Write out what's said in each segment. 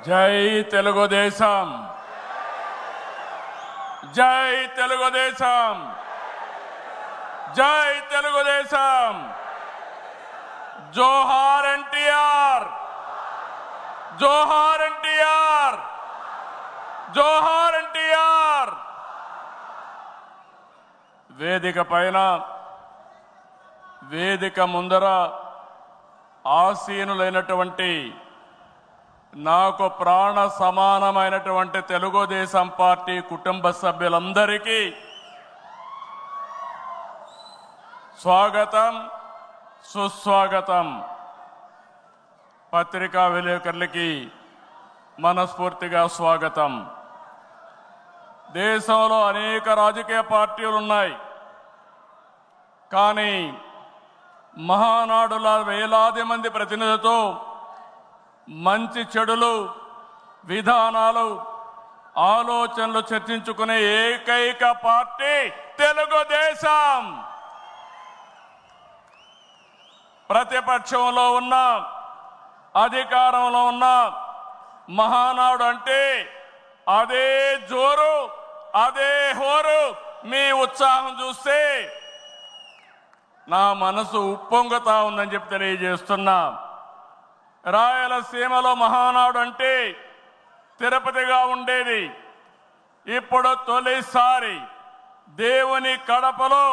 జై తెలుగుదేశం, జై తెలుగుదేశం, జై తెలుగుదేశం. జోహార్ ఎన్టీఆర్, జోహార్ ఎన్టీఆర్, జోహార్ ఎన్టీఆర్. వేదిక పైన, వేదిక ముందర ఆసీనులైనటువంటి నాకు ప్రాణ సమానమైనటువంటి తెలుగుదేశం పార్టీ కుటుంబ సభ్యులందరికీ స్వాగతం, సుస్వాగతం. పత్రికా విలేకరులకి మనస్ఫూర్తిగా స్వాగతం. దేశంలో అనేక రాజకీయ పార్టీలు ఉన్నాయి, కానీ మహానాడుల వేలాది మంది ప్రతినిధులతో మంచి చెడులు, విధానాలు, ఆలోచనలు చర్చించుకునే ఏకైక పార్టీ తెలుగుదేశం. ప్రతిపక్షంలో ఉన్న, అధికారంలో ఉన్న మహానాడు అంటే అదే జోరు, అదే హోరు. మీ ఉత్సాహం చూస్తే నా మనసు ఉప్పొంగుతా ఉందని చెప్పి తెలియజేస్తున్నా. రాయలసీమలో మహానాడు అంటే తిరుపతిగా ఉండేది. ఇప్పుడు తొలిసారి దేవుని కడపలో,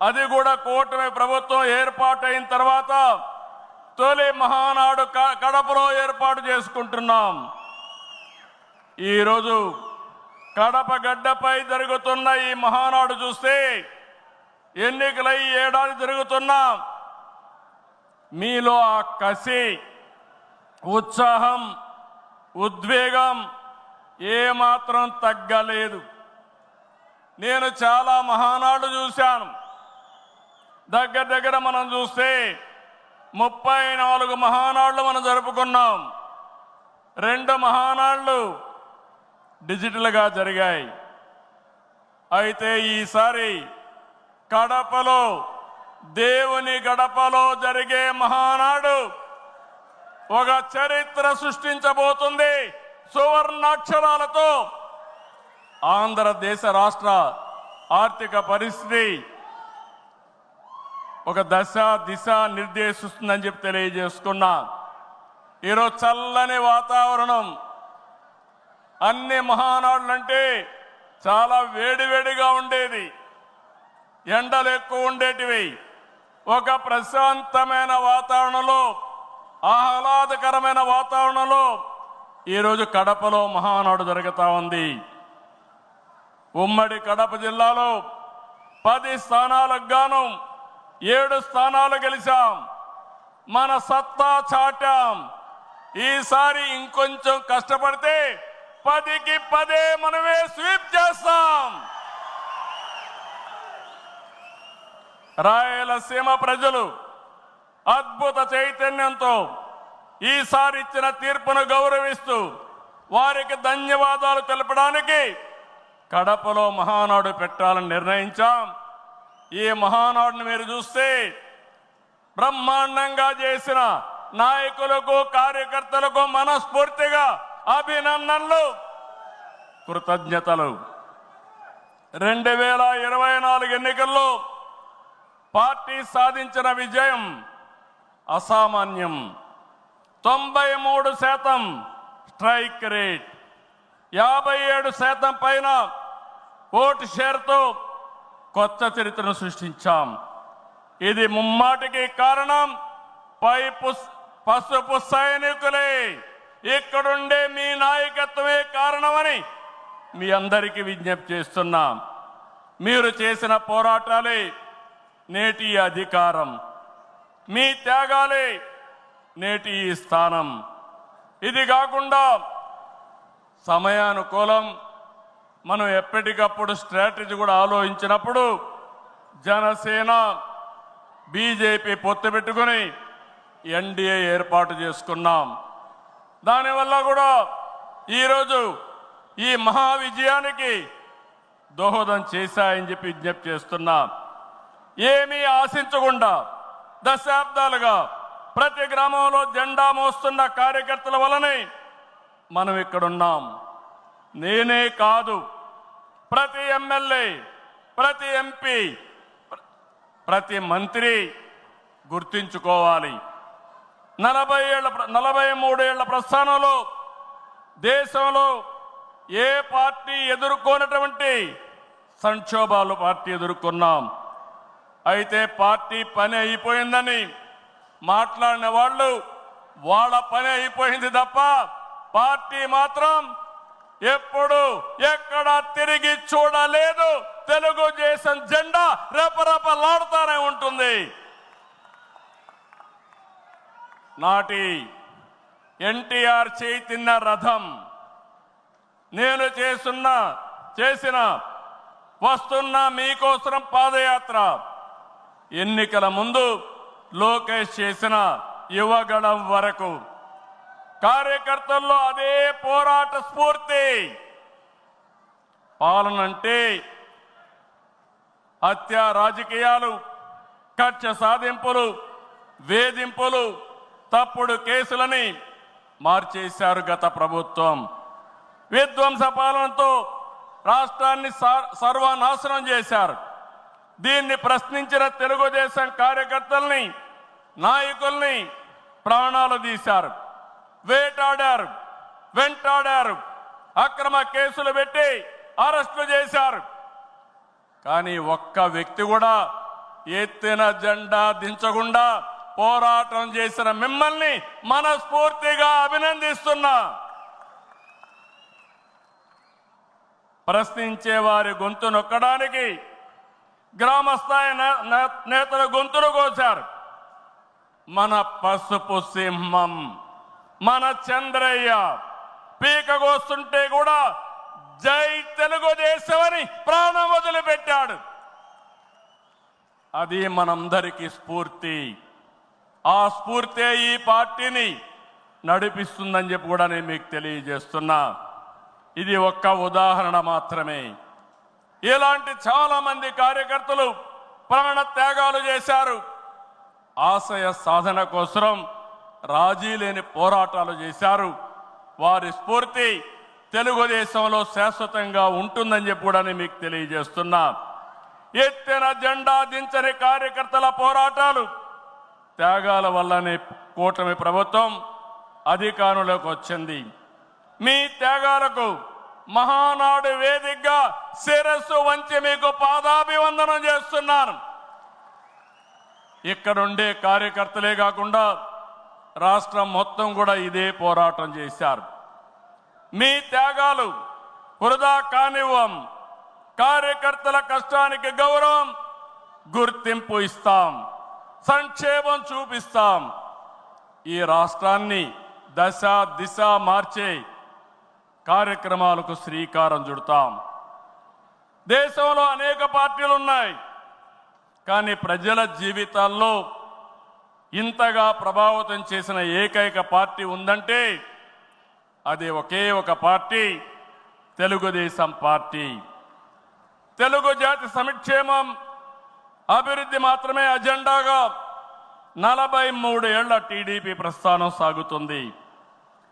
అది కూడా కూటమి ప్రభుత్వం ఏర్పాటైన తర్వాత తొలి మహానాడు కడపలో ఏర్పాటు చేసుకుంటున్నాం. ఈరోజు కడప గడ్డపై జరుగుతున్న ఈ మహానాడు చూస్తే ఎన్నికలై ఏడాది జరుగుతున్నా మీలో ఆ కసి, ఉత్సాహం, ఉద్వేగం ఏమాత్రం తగ్గలేదు. నేను చాలా మహానాడు చూశాను. దగ్గర మనం చూస్తే 34 మహానాడులు మనం జరుపుకున్నాం. 2 మహానాడులు డిజిటల్గా జరిగాయి. అయితే ఈసారి కడపలో, దేవుని గడపలో జరిగే మహానాడు ఒక చరిత్ర సృష్టించబోతుంది. సువర్ణాక్షరాలతో ఆంధ్రదేశ రాష్ట్ర ఆర్థిక పరిస్థితి ఒక దశ దిశ నిర్దేశిస్తుందని చెప్పి తెలియజేసుకున్నా. ఈరోజు చల్లని వాతావరణం. అన్ని మహానాడులంటే చాలా వేడివేడిగా ఉండేది, ఎండలు ఎక్కువ ఉండేటివి. ఒక ప్రశాంతమైన వాతావరణంలో, ఆహ్లాదకరమైన వాతావరణంలో ఈరోజు కడపలో మహానాడు జరుగుతూ ఉంది. ఉమ్మడి కడప జిల్లాలో 10 స్థానాలకు గాను 7 స్థానాలు గెలిచాం. మన సత్తా చాటాం. ఈసారి ఇంకొంచెం కష్టపడితే 10కి 10 మనమే స్వీప్ చేస్తాం. రాయలసీమ ప్రజలు అద్భుత చైతన్యంతో ఈసారి ఇచ్చిన తీర్పును గౌరవిస్తూ వారికి ధన్యవాదాలు తెలపడానికి కడపలో మహానాడు పెట్టాలని నిర్ణయించాం. ఈ మహానాడును మీరు చూస్తే బ్రహ్మాండంగా చేసిన నాయకులకు, కార్యకర్తలకు మనస్ఫూర్తిగా అభినందనలు, కృతజ్ఞతలు. 2024 ఎన్నికల్లో పార్టీ సాధించిన విజయం అసామాన్యం. 93% స్ట్రైక్ రేట్, 57% పైన ఓటు షేర్తో కొత్త చరిత్రను సృష్టించాం. ఇది ముమ్మాటికి కారణం పసుపు సైనికులే. ఇక్కడుండే మీ నాయకత్వమే కారణమని మీ అందరికీ విజ్ఞప్తి చేస్తున్నాం. మీరు చేసిన పోరాటాలే నేటి అధికారం, మీ త్యాగాలే నేటి ఈ స్థానం. ఇది కాకుండా సమయానుకూలం మనం ఎప్పటికప్పుడు స్ట్రాటజీ కూడా ఆలోచించినప్పుడు జనసేన, బీజేపీ పొత్తు పెట్టుకుని ఎన్డీఏ ఏర్పాటు చేసుకున్నాం. దానివల్ల కూడా ఈరోజు ఈ మహా విజయానికి దోహదం చేశాయని చెప్పి విజ్ఞప్తి చేస్తున్నా. ఏమీ ఆశించకుండా దశాబ్దాలుగా ప్రతి గ్రామంలో జెండా మోస్తున్న కార్యకర్తల వలనే మనం ఇక్కడున్నాం. నేనే కాదు, ప్రతి ఎమ్మెల్యే, ప్రతి ఎంపీ, ప్రతి మంత్రి గుర్తించుకోవాలి. 43 ఏళ్ల ప్రస్థానంలో దేశంలో ఏ పార్టీ ఎదుర్కొన్నటువంటి సంక్షోభాలు పార్టీ ఎదుర్కొన్నాం. అయితే పార్టీ పని అయిపోయిందని మాట్లాడిన వాళ్ళు వాళ్ళ పని అయిపోయింది తప్ప పార్టీ మాత్రం ఎప్పుడు ఎక్కడ తిరిగి చూడలేదు. తెలుగుదేశం జెండా రెపరెపలాడుతూనే ఉంటుంది. నాటి ఎన్టీఆర్ చైతన్య రథం, నేను చేసిన వస్తున్న మీకోసం పాదయాత్ర, ఎన్నికల ముందు లోకేష్ చేసిన యువగళం వరకు కార్యకర్తల్లో అదే పోరాట స్ఫూర్తి. పాలనంటే హత్య రాజకీయాలు, కక్ష సాధింపులు, వేధింపులు, తప్పుడు కేసులని మార్చేశారు గత ప్రభుత్వం. విధ్వంస పాలనతో రాష్ట్రాన్ని సర్వనాశనం చేశారు. దీన్ని ప్రశ్నించిన తెలుగుదేశం కార్యకర్తల్ని, నాయకుల్ని ప్రాణాలు తీశారు, వేటాడారు, వెంటాడారు, అక్రమ కేసులు పెట్టి అరెస్టులు చేశారు. కానీ ఒక్క వ్యక్తి కూడా ఎత్తిన జెండా దించకుండా పోరాటం చేసిన మిమ్మల్ని మనస్ఫూర్తిగా అభినందిస్తున్నా. ప్రశ్నించే వారి గొంతు నొక్కడానికి గ్రామస్థాయి నేతల గొంతులు కోశారు. మన పసుపు సింహం, మన చంద్రయ్య పీకగోస్తుంటే కూడా జై తెలుగుదేశం అని ప్రాణం వదిలిపెట్టాడు. అది మనందరికీ స్ఫూర్తి. ఆ స్ఫూర్తే ఈ పార్టీని నడిపిస్తుందని చెప్పి కూడా నేను మీకు తెలియజేస్తున్నా. ఇది ఒక్క ఉదాహరణ మాత్రమే. ఇలాంటి చాలా మంది కార్యకర్తలు ప్రాణ త్యాగాలు చేశారు. ఆశయ సాధన కోసం రాజీ లేని పోరాటాలు చేశారు. వారి స్ఫూర్తి తెలుగుదేశంలో శాశ్వతంగా ఉంటుందని చెప్పి కూడా నేను మీకు తెలియజేస్తున్నా. ఎత్తిన జెండా దించని కార్యకర్తల పోరాటాలు, త్యాగాల వల్లనే కూటమి ప్రభుత్వం అధికారంలోకి వచ్చింది. మీ త్యాగాలకు మహానాడు వేదికగా శిరస్సు వంచి మీకు పాదాభివందనం చేస్తున్నాను. ఇక్కడుండే కార్యకర్తలే కాకుండా రాష్ట్రం మొత్తం కూడా ఇదే పోరాటం చేశారు. మీ త్యాగాలు వృధా కానివ్వం. కార్యకర్తల కష్టానికి గౌరవం, గుర్తింపు ఇస్తాం, సంక్షేమం చూపిస్తాం. ఈ రాష్ట్రాన్ని దశ దిశ మార్చే కార్యక్రమాలకు శ్రీకారం చుడతాం. దేశంలో అనేక పార్టీలు ఉన్నాయి, కానీ ప్రజల జీవితాల్లో ఇంతగా ప్రభావితం చేసిన ఏకైక పార్టీ ఉందంటే అది ఒకే ఒక పార్టీ, తెలుగుదేశం పార్టీ. తెలుగు జాతి సంక్షేమం, అభివృద్ధి మాత్రమే అజెండాగా 43 ఏళ్ల టీడీపీ ప్రస్థానం సాగుతుంది.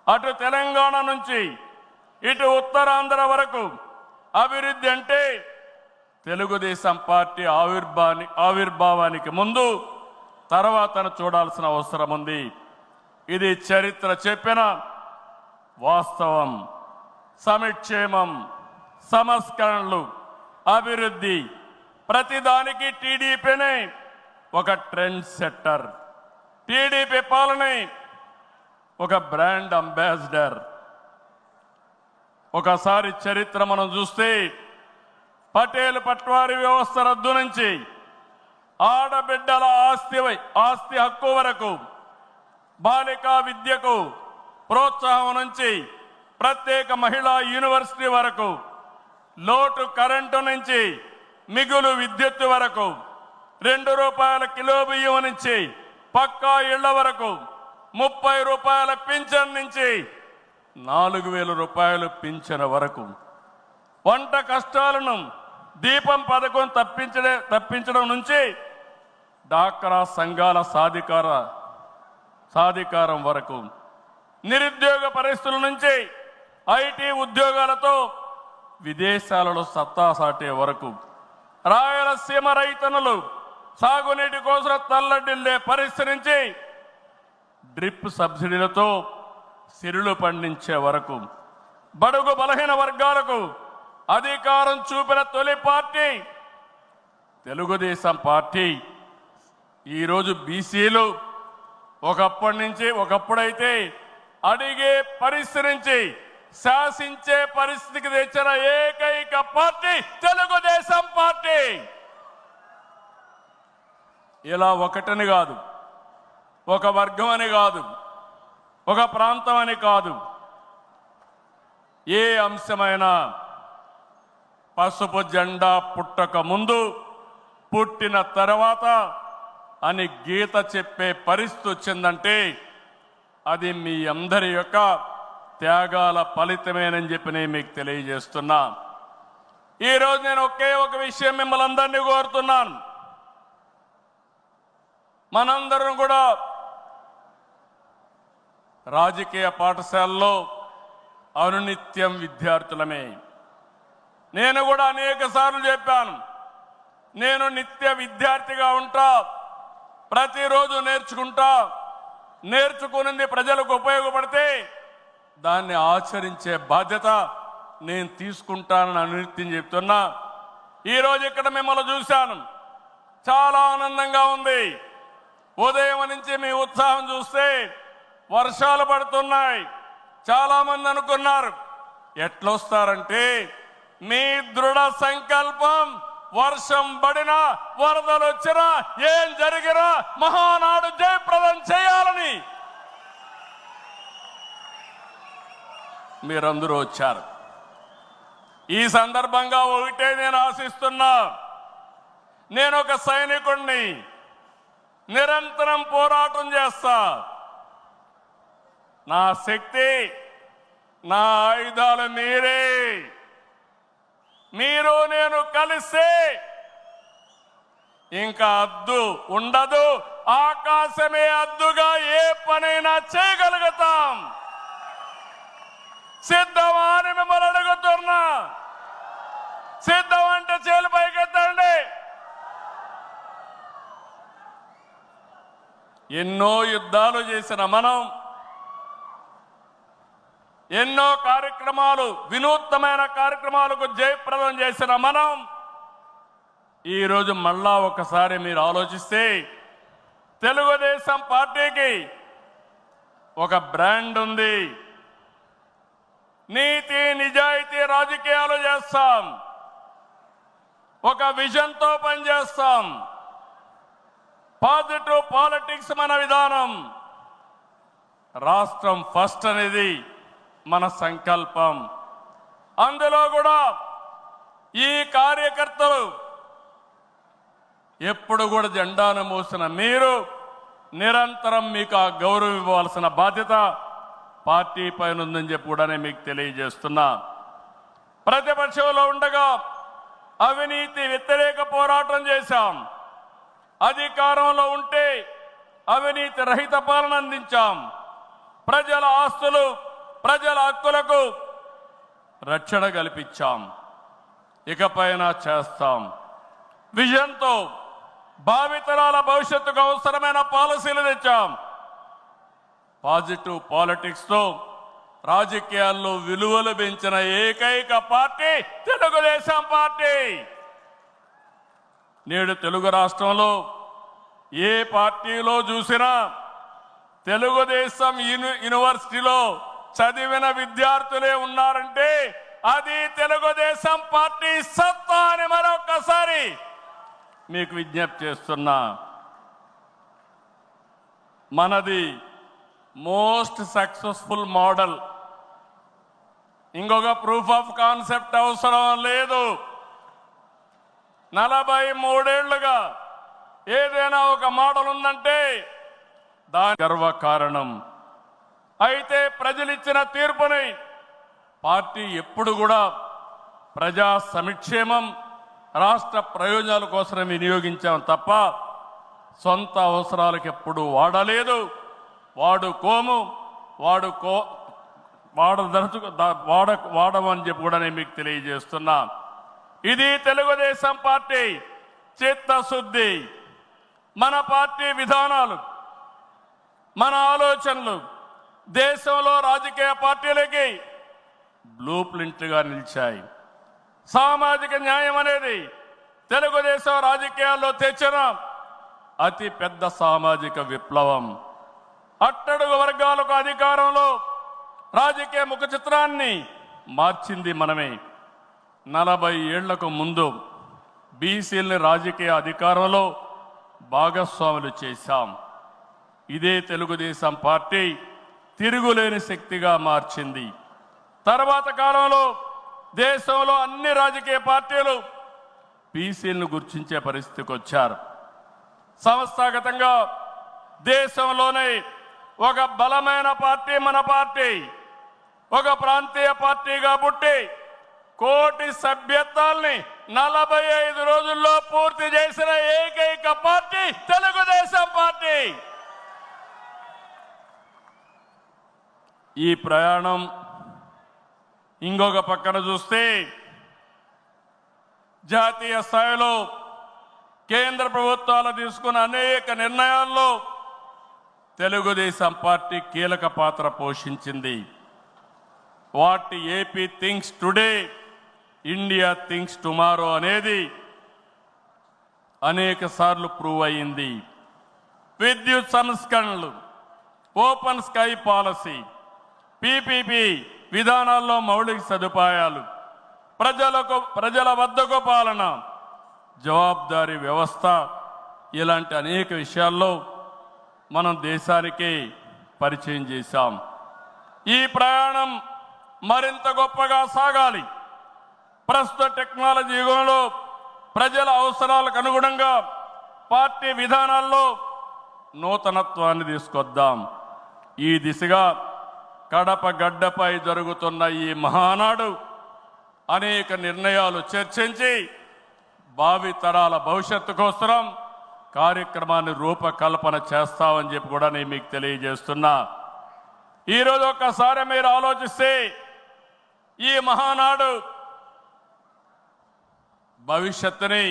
అటు తెలంగాణ నుంచి ఇటు ఉత్తరాంధ్ర వరకు అభివృద్ధి అంటే తెలుగుదేశం పార్టీ ఆవిర్భావానికి ముందు తర్వాతను చూడాల్సిన అవసరం ఉంది. ఇది చరిత్ర చెప్పిన వాస్తవం. సంక్షేమం, సంస్కరణలు, అభివృద్ధి, ప్రతిదానికి టీడీపీనే ఒక ట్రెండ్ సెట్టర్. టీడీపీ పాలనే ఒక బ్రాండ్ అంబాసిడర్. ఒకసారి చరిత్ర మనం చూస్తే పటేల్ పట్వారీ వ్యవస్థ రద్దు నుంచి ఆడబిడ్డల ఆస్తి హక్కు వరకు, బాలికా విద్యకు ప్రోత్సాహం నుంచి ప్రత్యేక మహిళా యూనివర్సిటీ వరకు, లోటు కరెంటు నుంచి మిగులు విద్యుత్ వరకు, ₹2 కిలో బియ్యం నుంచి పక్కా ఇళ్ల వరకు, ₹30 పింఛన్ నుంచి ₹4,000 పింఛన్ వరకు, వంట కష్టాలను దీపం పథకం తప్పించడం నుంచి డాక్రా సంఘాల సాధికార సాధికారం వరకు, నిరుద్యోగ పరిస్థితుల నుంచి ఐటీ ఉద్యోగాలతో విదేశాలలో సత్తా సాటే వరకు, రాయలసీమ రైతన్నులు సాగునీటి కోసం తల్లడిల్లే పరిస్థితి నుంచి డ్రిప్ సబ్సిడీలతో సిరులు పండించే వరకు, బడుగు బలహీన వర్గాలకు అధికారం చూపిన తొలి పార్టీ తెలుగుదేశం పార్టీ. ఈరోజు బీసీలు ఒకప్పుడైతే అడిగే పరిస్థితి నుంచి శాసించే పరిస్థితికి తెచ్చిన ఏకైక పార్టీ తెలుగుదేశం పార్టీ. ఇలా ఒకటని కాదు, ఒక వర్గం అని కాదు, ఒక ప్రాంతం అని కాదు, ఏ అంశమైనా పసుపు జెండా పుట్టక ముందు, పుట్టిన తర్వాత అని గీత చెప్పే పరిస్థితి వచ్చిందంటే అది మీ అందరి యొక్క త్యాగాల ఫలితమేనని చెప్పి నేను మీకు తెలియజేస్తున్నా. ఈరోజు నేను ఒకే ఒక విషయం మిమ్మల్ని అందరినీ కోరుతున్నాను. మనందరం కూడా రాజకీయ పాఠశాలలో అనునిత్యం విద్యార్థులమే. నేను కూడా అనేక సార్లు చెప్పాను, నేను నిత్య విద్యార్థిగా ఉంటా, ప్రతిరోజు నేర్చుకుంటా, నేర్చుకున్నది ప్రజలకు ఉపయోగపడితే దాన్ని ఆచరించే బాధ్యత నేను తీసుకుంటానని అనునిత్యం చెప్తున్నా. ఈరోజు ఇక్కడ మిమ్మల్ని చూశాను, చాలా ఆనందంగా ఉంది. ఉదయం నుంచి మీ ఉత్సాహం చూస్తే వర్షాలు పడుతున్నాయి. చాలా మంది అనుకున్నారు ఎట్లొస్తారంటే మీ దృఢ సంకల్పం వర్షం పడినా వరదలు వచ్చినా ఏం జరిగినా మహానాడు జయప్రదం చేయాలని మీరందరూ వచ్చారు. ఈ సందర్భంగా ఒకటే నేను ఆశిస్తున్నా, నేను ఒక సైనికుడిని, నిరంతరం పోరాటం చేస్తా. నా శక్తి, నా ఆయుధాలు మీరే. మీరు నేను కలిస్తే ఇంకా అద్దు ఉండదు, ఆకాశమే అద్దుగా ఏ పనైనా చేయగలుగుతాం. సిద్ధమా అని మిమ్మల్ని అడుగుతున్నా. సిద్ధం అంటే చేలు పైకెత్తండి. ఎన్నో యుద్ధాలు చేసిన మనం, ఎన్నో కార్యక్రమాలు, వినూత్నమైన కార్యక్రమాలకు జయప్రదం చేసిన మనం ఈరోజు మళ్ళా ఒకసారి మీరు ఆలోచిస్తే తెలుగుదేశం పార్టీకి ఒక బ్రాండ్ ఉంది. నీతి నిజాయితీ రాజకీయాలు చేస్తాం, ఒక విజన్తో పనిచేస్తాం. పాజిటివ్ పాలిటిక్స్ మన విధానం. రాష్ట్రం ఫస్ట్ అనేది మన సంకల్పం. అందులో కూడా ఈ కార్యకర్తలు ఎప్పుడు కూడా జెండాను మోసిన మీరు నిరంతరం మీకు ఆ గౌరవం ఇవ్వాల్సిన బాధ్యత పార్టీ పైన ఉందని చెప్పి కూడా నేను మీకు తెలియజేస్తున్నా. ప్రతిపక్షంలో ఉండగా అవినీతి వ్యతిరేక పోరాటం చేశాం. అధికారంలో ఉంటే అవినీతి రహిత పాలన అందించాం. ప్రజల ఆస్తులు, ప్రజల హక్కులకు రక్షణ కల్పించాం. ఇకపైన చేస్తాం. విజన్తో భావితరాల భవిష్యత్తుకు అవసరమైన పాలసీలు తెచ్చాం. పాజిటివ్ పాలిటిక్స్తో రాజకీయాల్లో విలువలు పెంచిన ఏకైక పార్టీ తెలుగుదేశం పార్టీ. నేడు తెలుగు రాష్ట్రంలో ఏ పార్టీలో చూసినా తెలుగుదేశం యూనివర్సిటీలో చదివిన విద్యార్థులే ఉన్నారంటే అది తెలుగుదేశం పార్టీ సత్తా అని మరొకసారి మీకు విజ్ఞప్తి చేస్తున్నా. మనది మోస్ట్ సక్సెస్ఫుల్ మోడల్. ఇంకొక ప్రూఫ్ ఆఫ్ కాన్సెప్ట్ అవసరం లేదు. 43 ఏళ్లుగా ఏదైనా ఒక మోడల్ ఉందంటే దాని గర్వకారణం. అయితే ప్రజలిచ్చిన తీర్పుని పార్టీ ఎప్పుడు కూడా ప్రజా సంక్షేమం, రాష్ట్ర ప్రయోజనాల కోసం వినియోగించాం తప్ప సొంత అవసరాలకు ఎప్పుడు వాడలేదు, వాడు కోము, వాడు వాడమని చెప్పి కూడా నేను మీకు తెలియజేస్తున్నా. ఇది తెలుగుదేశం పార్టీ చిత్తశుద్ధి. మన పార్టీ విధానాలు, మన ఆలోచనలు దేశంలో రాజకీయ పార్టీలకి బ్లూ ప్రింట్గా నిలిచాయి. సామాజిక న్యాయం అనేది తెలుగుదేశం రాజకీయాల్లో తెచ్చిన అతి పెద్ద సామాజిక విప్లవం. అట్టడుగు వర్గాలకు అధికారంలో రాజకీయ ముఖ చిత్రాన్ని మార్చింది మనమే. 40 ఏళ్లకు ముందు బీసీలని రాజకీయ అధికారంలో భాగస్వాములు చేశాం. ఇదే తెలుగుదేశం పార్టీ తిరుగులేని శక్తిగా మార్చింది. తర్వాత కాలంలో దేశంలో అన్ని రాజకీయ పార్టీలు బీసీలను గుర్తించే పరిస్థితికి వచ్చారు. సంస్థాగతంగా దేశంలోనే ఒక బలమైన పార్టీ మన పార్టీ. ఒక ప్రాంతీయ పార్టీగా పుట్టి కోటి సభ్యత్వాల్ని 45 రోజుల్లో పూర్తి చేసిన ఏకైక పార్టీ తెలుగుదేశం పార్టీ. ఈ ప్రయాణం ఇంకొక పక్కన చూస్తే జాతీయ స్థాయిలో కేంద్ర ప్రభుత్వాలు తీసుకున్న అనేక నిర్ణయాల్లో తెలుగుదేశం పార్టీ కీలక పాత్ర పోషించింది. What AP thinks today, India thinks tomorrow అనేది అనేక సార్లు ప్రూవ్ అయింది. విద్యుత్ సంస్కరణలు, ఓపెన్ స్కై పాలసీ, పీపీపీ విధానాల్లో మౌలిక సదుపాయాలు, ప్రజల వద్దకు పాలన, జవాబుదారీ వ్యవస్థ, ఇలాంటి అనేక విషయాల్లో మనం దేశానికి పరిచయం చేశాం. ఈ ప్రయాణం మరింత గొప్పగా సాగాలి. ప్రస్తుత టెక్నాలజీ యుగంలో ప్రజల అవసరాలకు అనుగుణంగా పార్టీ విధానాల్లో నూతనత్వాన్ని తీసుకొద్దాం. ఈ దిశగా కడప గడ్డపై జరుగుతున్న ఈ మహానాడు అనేక నిర్ణయాలు చర్చించి భావి తరాల భవిష్యత్తు కోసం కార్యక్రమాన్ని రూపకల్పన చేస్తామని చెప్పి కూడా నేను మీకు తెలియజేస్తున్నా. ఈరోజు ఒక్కసారి మీరు ఆలోచిస్తే ఈ మహానాడు భవిష్యత్తుని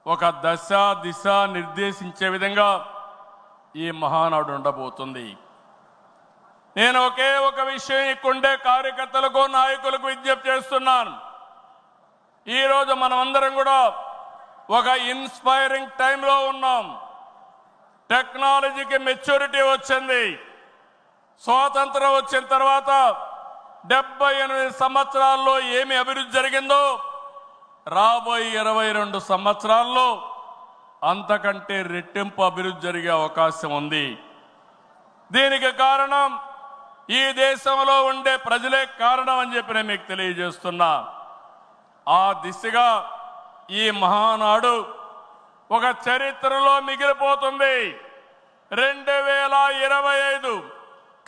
ఒక దశ దిశ నిర్దేశించే విధంగా ఈ మహానాడు ఉండబోతుంది. నేను ఒకే ఒక విషయం ఇక్కడుండే కార్యకర్తలకు, నాయకులకు విజ్ఞప్తి చేస్తున్నాను. ఈరోజు మనమందరం కూడా ఒక ఇన్స్పైరింగ్ టైంలో ఉన్నాం. టెక్నాలజీకి మెచ్యూరిటీ వచ్చింది. స్వాతంత్రం వచ్చిన తర్వాత 78 సంవత్సరాల్లో ఏమి అభివృద్ధి జరిగిందో రాబోయే 22 సంవత్సరాల్లో అంతకంటే రెట్టింపు అభివృద్ధి జరిగే అవకాశం ఉంది. దీనికి కారణం ఈ దేశంలో ఉండే ప్రజలే కారణం అని చెప్పి నేను మీకు తెలియజేస్తున్నా. ఆ దిశగా ఈ మహానాడు ఒక చరిత్రలో మిగిలిపోతుంది. 2025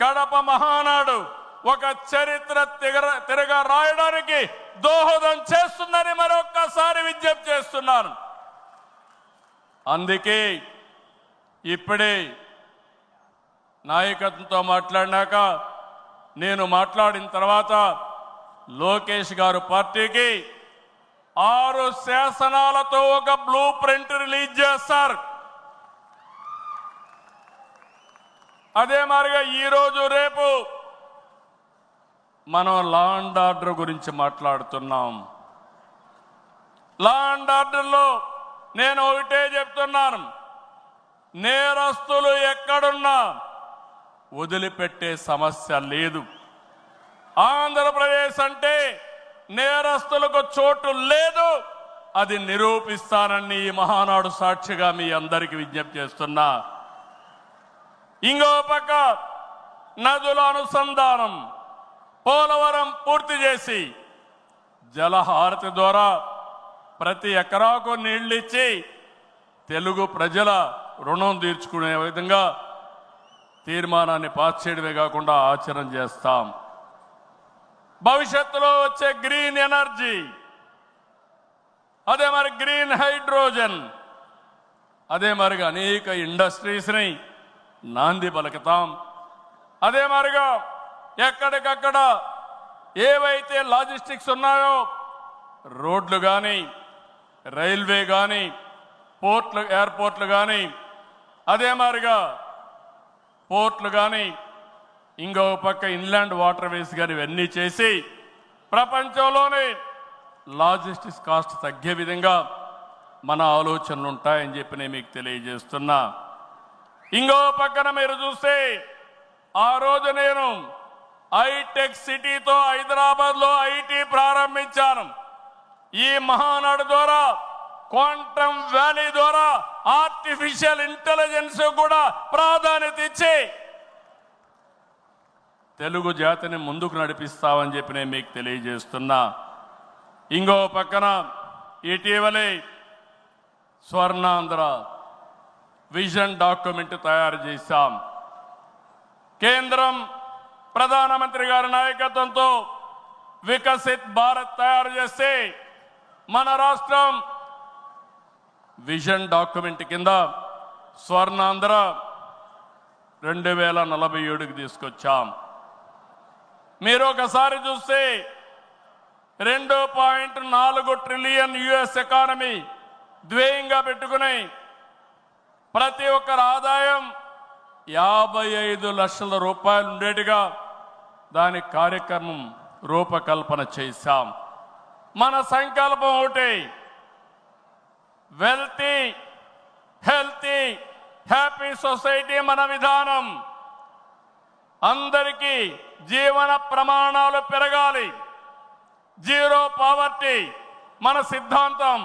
కడప మహానాడు ఒక చరిత్ర తిరగ రాయడానికి దోహదం చేస్తుందని మరొక్కసారి విజ్ఞప్తి చేస్తున్నాను. అందుకే ఇప్పుడే నాయకత్వంతో మాట్లాడినాక నేను మాట్లాడిన తర్వాత లోకేష్ గారు పార్టీకి 6 శాసనాలతో ఒక బ్లూ ప్రింట్ రిలీజ్ చేస్తారు. అదే మాదిరిగా ఈరోజు రేపు మనం లా అండ్ ఆర్డర్ గురించి మాట్లాడుతున్నాం. లా అండ్ ఆర్డర్లో నేను ఒకటే చెప్తున్నాను, నేరస్తులు ఎక్కడున్నా వదిలిపెట్టే సమస్య లేదు. ఆంధ్రప్రదేశ్ అంటే నేరస్తులకు చోటు లేదు. అది నిరూపిస్తానని ఈ మహానాడు సాక్షిగా మీ అందరికీ విజ్ఞప్తి చేస్తున్నా. ఇంకో పక్క నదుల అనుసంధానం, పోలవరం పూర్తి చేసి జలహారతి ద్వారా ప్రతి ఎకరాకు నీళ్ళిచ్చి తెలుగు ప్రజల రుణం తీర్చుకునే విధంగా తీర్మానాన్ని పాస్ చేయడమే కాకుండా ఆచరణ చేస్తాం. భవిష్యత్తులో వచ్చే గ్రీన్ ఎనర్జీ, అదే మరి గ్రీన్ హైడ్రోజన్, అదే మరిగా అనేక ఇండస్ట్రీస్ని నాంది పలుకుతాం. అదే మాదిరిగా ఎక్కడికక్కడ ఏవైతే లాజిస్టిక్స్ ఉన్నాయో రోడ్లు కానీ, రైల్వే కానీ, పోర్ట్లు, ఎయిర్పోర్ట్లు కానీ, అదే మాదిరిగా పోర్ట్లు కానీ, ఇంకో పక్క ఇన్లాండ్ వాటర్ వేస్ కానీ ఇవన్నీ చేసి ప్రపంచంలోనే లాజిస్టిక్స్ కాస్ట్ తగ్గే విధంగా మన ఆలోచనలు ఉంటాయని చెప్పి నేను మీకు తెలియజేస్తున్నా. ఇంకో పక్కన మీరు చూస్తే ఆ రోజు నేను హైటెక్ సిటీతో హైదరాబాద్లో ఐటీ ప్రారంభించాను. ఈ మహానాడు ద్వారా, క్వాంటమ్ వ్యాలీ ద్వారా ఆర్టిఫిషియల్ ఇంటెలిజెన్స్ కూడా ప్రాధాన్యత ఇచ్చి తెలుగు జాతిని ముందుకు నడిపిస్తామని చెప్పి నేను మీకు తెలియజేస్తున్నా. ఇంకో పక్కన ఇటీవలే స్వర్ణాంధ్ర విజన్ డాక్యుమెంట్ తయారు చేశాం. కేంద్రం ప్రధానమంత్రి గారి నాయకత్వంతో వికసిత్ భారత్ తయారు చేస్తే మన రాష్ట్రం విజన్ డాక్యుమెంట్ కింద స్వర్ణాంధ్ర 2047కి తీసుకొచ్చాం. మీరు ఒకసారి చూస్తే 2.4 ట్రిలియన్ యుఎస్ ఎకానమీ ధ్యేయంగా పెట్టుకుని ప్రతి ఒక్కరి ఆదాయం 55 లక్షల రూపాయలు ఉండేట్టుగా దాని కార్యక్రమం రూపకల్పన చేశాం. మన సంకల్పం ఒకటి, వెల్తీ, హెల్తీ, హ్యాపీ సొసైటీ మన విధానం. అందరికీ జీవన ప్రమాణాలు పెరగాలి, జీరో పావర్టీ మన సిద్ధాంతం.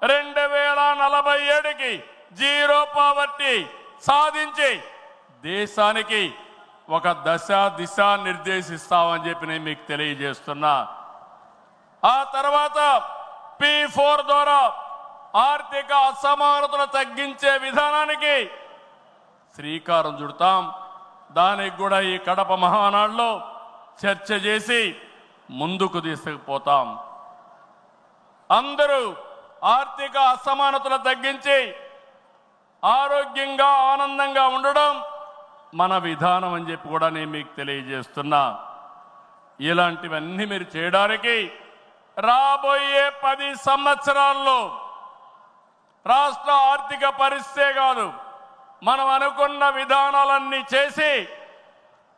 2047కి జీరో పావర్టీ సాధించి దేశానికి ఒక దిశ నిర్దేశిస్తామని చెప్పి నేను మీకు తెలియజేస్తున్నా. ఆ తర్వాత P4 ద్వారా ఆర్థిక అసమానతలు తగ్గించే విధానానికి శ్రీకారం చుడతాం. దానికి కూడా ఈ కడప మహానాడులో చర్చ చేసి ముందుకు తీసుకుపోతాం. అందరూ ఆర్థిక అసమానతలు తగ్గించి ఆరోగ్యంగా, ఆనందంగా ఉండడం మన విధానం అని చెప్పి కూడా నేను మీకు తెలియజేస్తున్నా. ఇలాంటివన్నీ మీరు చేయడానికి రాబోయే 10 సంవత్సరాల్లో రాష్ట్ర ఆర్థిక పరిస్థితే కాదు, మనం అనుకున్న విధానాలన్నీ చేసి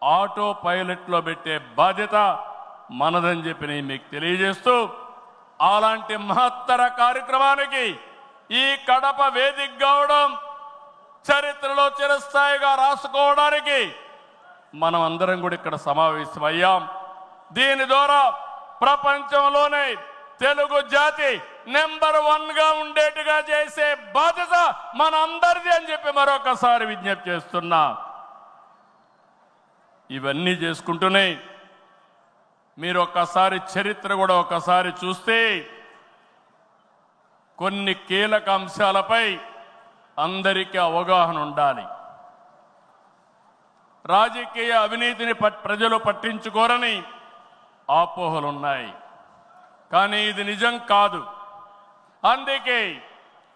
ఆటో పైలట్లో పెట్టే బాధ్యత మనదని చెప్పి నేను మీకు తెలియజేస్తూ, అలాంటి మహత్తర కార్యక్రమానికి ఈ కడప వేదిక కావడం, చరిత్రలో చిరస్థాయిగా రాసుకోవడానికి మనం అందరం కూడా ఇక్కడ సమావేశమయ్యాం. దీని ద్వారా ప్రపంచంలోనే తెలుగు జాతి నెంబర్ 1గా ఉండేట్టుగా చేసే బాధ్యత మన అందరిది అని చెప్పి మరొకసారి విజ్ఞప్తి చేస్తున్నా. ఇవన్నీ చేసుకుంటూనే మీరు ఒక్కసారి చరిత్ర కూడా ఒకసారి చూస్తే కొన్ని కీలక అంశాలపై అందరికీ అవగాహన ఉండాలి. రాజకీయ అవినీతిని ప్రజలు పట్టించుకోరని అపోహలున్నాయి, కానీ ఇది నిజం కాదు. అందుకే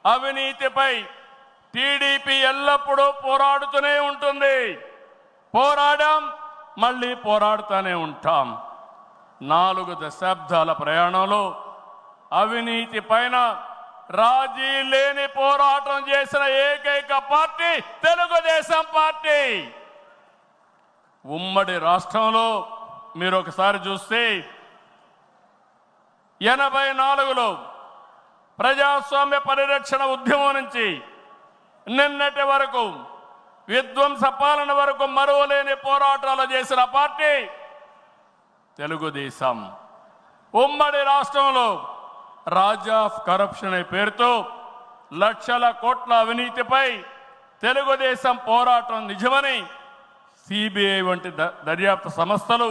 అవినీతిపై టీడీపీ ఎల్లప్పుడూ పోరాడుతూనే ఉంటుంది. పోరాడాం, మళ్ళీ పోరాడుతూనే ఉంటాం. 4 దశాబ్దాల ప్రయాణంలో అవినీతి పైన రాజీ లేని పోరాటం చేసిన ఏకైక పార్టీ తెలుగుదేశం పార్టీ. ఉమ్మడి రాష్ట్రంలో మీరు ఒకసారి చూస్తే 84లో ప్రజాస్వామ్య పరిరక్షణ ఉద్యమం నుంచి నిన్నటి వరకు విధ్వంస పాలన వరకు మరువలేని పోరాటాలు చేసిన పార్టీ తెలుగుదేశం. ఉమ్మడి రాష్ట్రంలో రాజా ఆఫ్ కరప్షన్ అనే పేరుతో లక్షల కోట్ల అవినీతిపై తెలుగుదేశం పోరాటం నిజమని సిబిఐ వంటి దర్యాప్తు సంస్థలు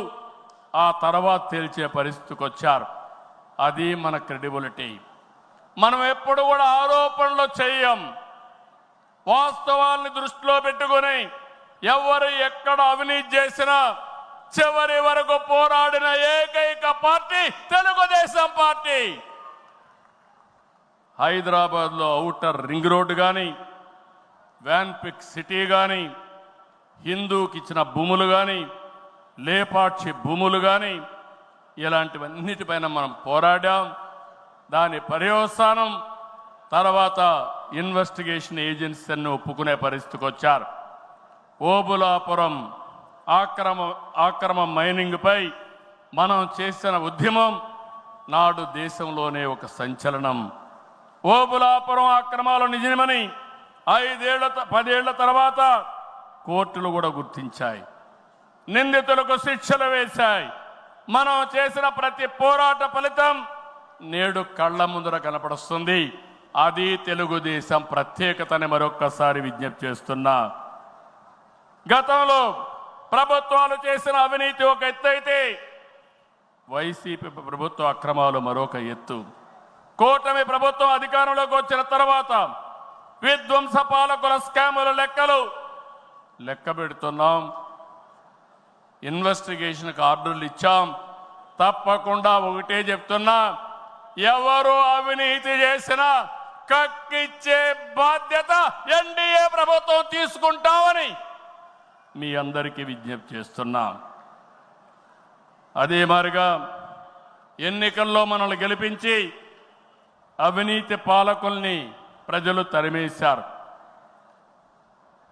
ఆ తర్వాత తేల్చే పరిస్థితికి వచ్చారు. అది మన క్రెడిబిలిటీ. మనం ఎప్పుడు కూడా ఆరోపణలు చేయం. వాస్తవాల్ని దృష్టిలో పెట్టుకుని ఎవరు ఎక్కడ అవినీతి చేసినా చివరి వరకు పోరాడిన ఏకైక పార్టీ తెలుగుదేశం పార్టీ. హైదరాబాద్లో ఔటర్ రింగ్ రోడ్డు కానీ, వ్యాన్పిక్ సిటీ కానీ, హిందూకి ఇచ్చిన భూములు కానీ, లేపాక్షి భూములు కానీ, ఇలాంటివన్నిటిపైన మనం పోరాడాం. దాని పర్యవసానం తర్వాత ఇన్వెస్టిగేషన్ ఏజెన్సీని ఒప్పుకునే పరిస్థితికి వచ్చారు. ఓబులాపురం ఆక్రమ మైనింగ్పై మనం చేసిన ఉద్యమం నాడు దేశంలోనే ఒక సంచలనం. ఓబులాపురం అక్రమాలు నిజమని 10 ఏళ్ల తర్వాత కోర్టులు కూడా గుర్తించాయి. నిందితులకు శిక్షలు వేశాయి. మనం చేసిన ప్రతి పోరాట ఫలితం నేడు కళ్ళ ముందర కనపడుస్తుంది. అది తెలుగుదేశం ప్రత్యేకతని మరొక్కసారి విజ్ఞప్తి చేస్తున్నా. గతంలో ప్రభుత్వాలు చేసిన అవినీతి ఒక ఎత్తు అయితే, వైసీపీ ప్రభుత్వ అక్రమాలు మరొక ఎత్తు. కూటమి ప్రభుత్వం అధికారంలోకి వచ్చిన తర్వాత విధ్వంస పాలకుల స్కాముల లెక్క పెడుతున్నాం. ఇన్వెస్టిగేషన్కి ఆర్డర్లు ఇచ్చాం. తప్పకుండా ఒకటే చెప్తున్నా, ఎవరు అవినీతి చేసినా కక్కిచ్చే బాధ్యత ఎన్డీఏ ప్రభుత్వం తీసుకుంటామని మీ అందరికీ విజ్ఞప్తి చేస్తున్నా. అదే మాదిరిగా ఎన్నికల్లో మనల్ని గెలిపించి అవినీతి పాలకుల్ని ప్రజలు తరిమేశారు.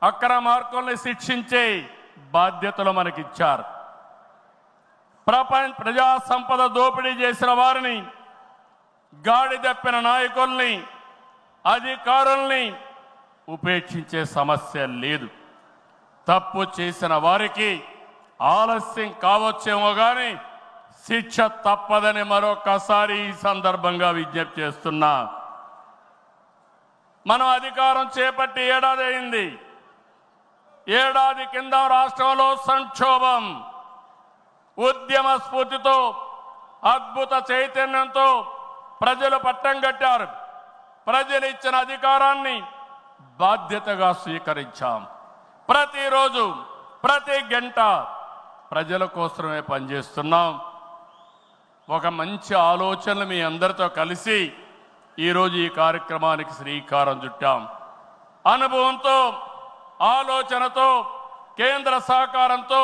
అక్రమార్కుల్ని శిక్షించే బాధ్యతలు మనకిచ్చారు. ప్రజా సంపద దోపిడీ చేసిన వారిని, గాడి తప్పిన నాయకుల్ని, అధికారుల్ని ఉపేక్షించే సమస్య లేదు. తప్పు చేసిన వారికి ఆలస్యం కావచ్చేమో కానీ శిక్ష తప్పదని మరొకసారి ఈ సందర్భంగా విజ్ఞప్తి చేస్తున్నా. మనం అధికారం చేపట్టి ఏడాది అయింది. ఏడాది కింద రాష్ట్రంలో సంక్షోభం, ఉద్యమ స్ఫూర్తితో, అద్భుత చైతన్యంతో ప్రజలు పట్టం కట్టారు. ప్రజలు ఇచ్చిన అధికారాన్ని బాధ్యతగా స్వీకరించాం. ప్రతిరోజు ప్రతి గంట ప్రజల కోసమే పనిచేస్తున్నాం. ఒక మంచి ఆలోచనలు మీ అందరితో కలిసి ఈరోజు ఈ కార్యక్రమానికి శ్రీకారం చుట్టాం. అనుభవంతో, ఆలోచనతో, కేంద్ర సహకారంతో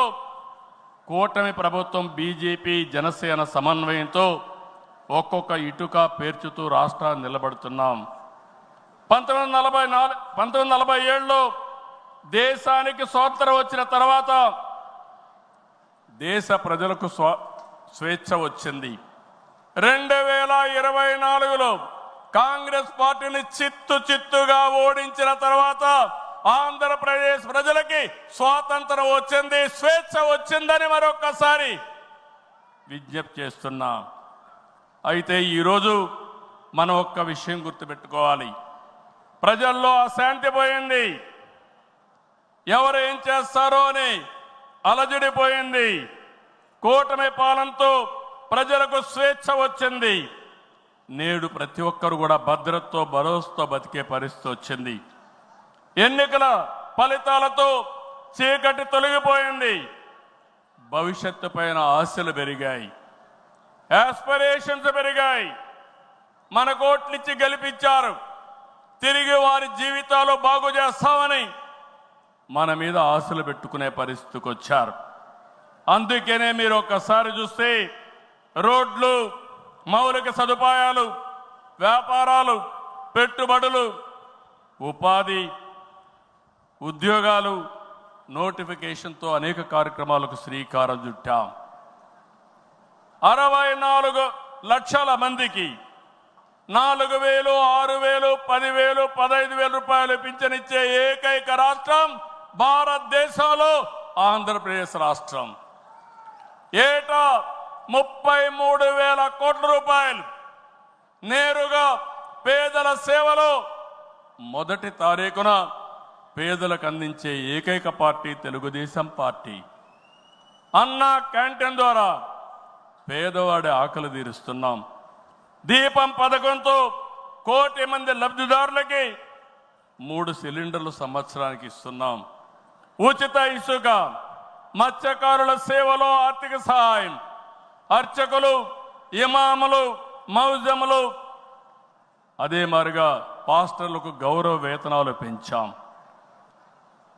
కూటమి ప్రభుత్వం బీజేపీ జనసేన సమన్వయంతో ఒక్కొక్క ఇటుక పేర్చుతూ రాష్ట్రాన్ని నిలబడుతున్నాం. 1947లో దేశానికి స్వాతంత్రం వచ్చిన తర్వాత దేశ ప్రజలకు స్వేచ్ఛ వచ్చింది. 2024లో కాంగ్రెస్ పార్టీని చిత్తుగా ఓడించిన తర్వాత ఆంధ్రప్రదేశ్ ప్రజలకి స్వాతంత్రం వచ్చింది, స్వేచ్ఛ వచ్చిందని మరొకసారి విజ్ఞప్తి చేస్తున్నా. అయితే ఈరోజు మనం ఒక్క విషయం గుర్తుపెట్టుకోవాలి. ప్రజల్లో అశాంతి పోయింది. ఎవరు ఏం చేస్తారో అని అలజడిపోయింది. కూటమి పాలనతో ప్రజలకు స్వేచ్ఛ వచ్చింది. నేడు ప్రతి ఒక్కరు కూడా భద్రతతో, భరోసాతో బతికే పరిస్థితి వచ్చింది. ఎన్నికల ఫలితాలతో చీకటి తొలగిపోయింది. భవిష్యత్తు పైన ఆశలు పెరిగాయి, ఆస్పిరేషన్స్ పెరిగాయి. మన కోట్లిచ్చి గెలిపించారు. తిరిగి వారి జీవితాలు బాగు చేస్తామని మన మీద ఆశలు పెట్టుకునే పరిస్థితికి వచ్చారు. అందుకనే మీరు ఒక్కసారి చూస్తే రోడ్లు, మౌలిక సదుపాయాలు, వ్యాపారాలు, పెట్టుబడులు, ఉపాధి, ఉద్యోగాలు, నోటిఫికేషన్తో అనేక కార్యక్రమాలకు శ్రీకారం చుట్టాం. 64 లక్షల మందికి 4,000, 6,000, 10,000, 15,000 రూపాయలు పింఛనిచ్చే ఏకైక రాష్ట్రం భారతదేశంలో ఆంధ్రప్రదేశ్ రాష్ట్రం. ఏటా 33,000 కోట్ల రూపాయలు నేరుగా పేదల సేవలో మొదటి తారీఖున పేదలకు అందించే ఏకైక పార్టీ తెలుగుదేశం పార్టీ. అన్నా క్యాంటీన్ ద్వారా పేదవాడి ఆకలి తీరుస్తున్నాం. దీపం పథకంతో 1 కోటి మంది లబ్ధిదారులకి 3 సిలిండర్లు సంవత్సరానికి ఇస్తున్నాం. ఉచిత ఇసుక, మత్స్యకారుల సేవలో ఆర్థిక సహాయం, అర్చకులు, ఇమాములు, మౌజములు, అదే మాదిరిగా పాస్టర్లకు గౌరవ వేతనాలు పెంచాం.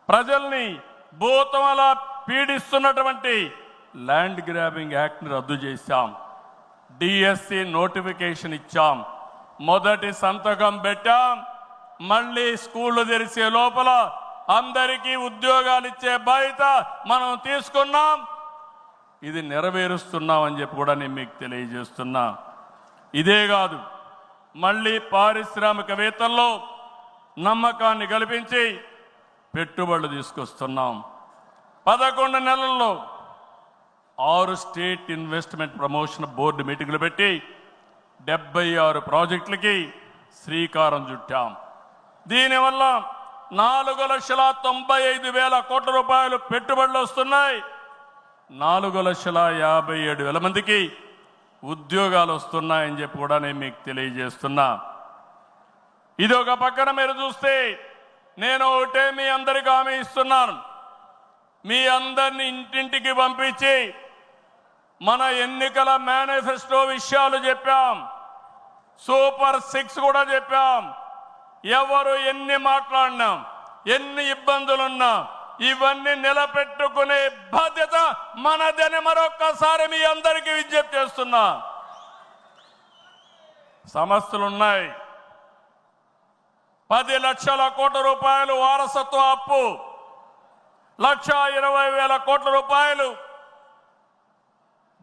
ప్రజల్ని భూతం అలా పీడిస్తున్నటువంటి ల్యాండ్ గ్రాబింగ్ యాక్ట్ని రద్దు చేశాం. డిఎస్సి నోటిఫికేషన్ ఇచ్చాం. మొదటి సంతకం పెట్టాం. మళ్ళీ స్కూళ్ళు తెరిచే లోపల అందరికీ ఉద్యోగాలు ఇచ్చే బాధ్యత మనం తీసుకున్నాం. ఇది నెరవేరుస్తున్నామని చెప్పి కూడా నేను మీకు తెలియజేస్తున్నా. ఇదే కాదు, మళ్ళీ పారిశ్రామికవేత్తల్లో నమ్మకాన్ని కల్పించి పెట్టుబడులు తీసుకొస్తున్నాం. 11 నెలల్లో 6 స్టేట్ ఇన్వెస్ట్మెంట్ ప్రమోషన్ బోర్డు మీటింగులు పెట్టి 76 ప్రాజెక్టులకి శ్రీకారం చుట్టాం. దీనివల్ల 4,95,000 కోట్ల రూపాయలు పెట్టుబడులు వస్తున్నాయి. 4,57,000 మందికి ఉద్యోగాలు వస్తున్నాయని చెప్పి కూడా నేను మీకు తెలియజేస్తున్నా. ఇది ఒక పక్కన మీరు చూస్తే, నేను ఒకటే మీ అందరికీ హామీ ఇస్తున్నాను. మీ అందరిని ఇంటింటికి పంపించి మన ఎన్నికల మేనిఫెస్టో విషయాలు చెప్పాం. సూపర్ 6 కూడా చెప్పాం. ఎవరు ఎన్ని మాట్లాడినా, ఎన్ని ఇబ్బందులున్నా ఇవన్నీ నిలబెట్టుకునే బాధ్యత మనదని మరొక్కసారి మీ అందరికీ విజ్ఞప్తి చేస్తున్నా. సమస్యలున్నాయి. 10 లక్షల కోట్ల రూపాయలు వారసత్వ అప్పు, 1,20,000 కోట్ల రూపాయలు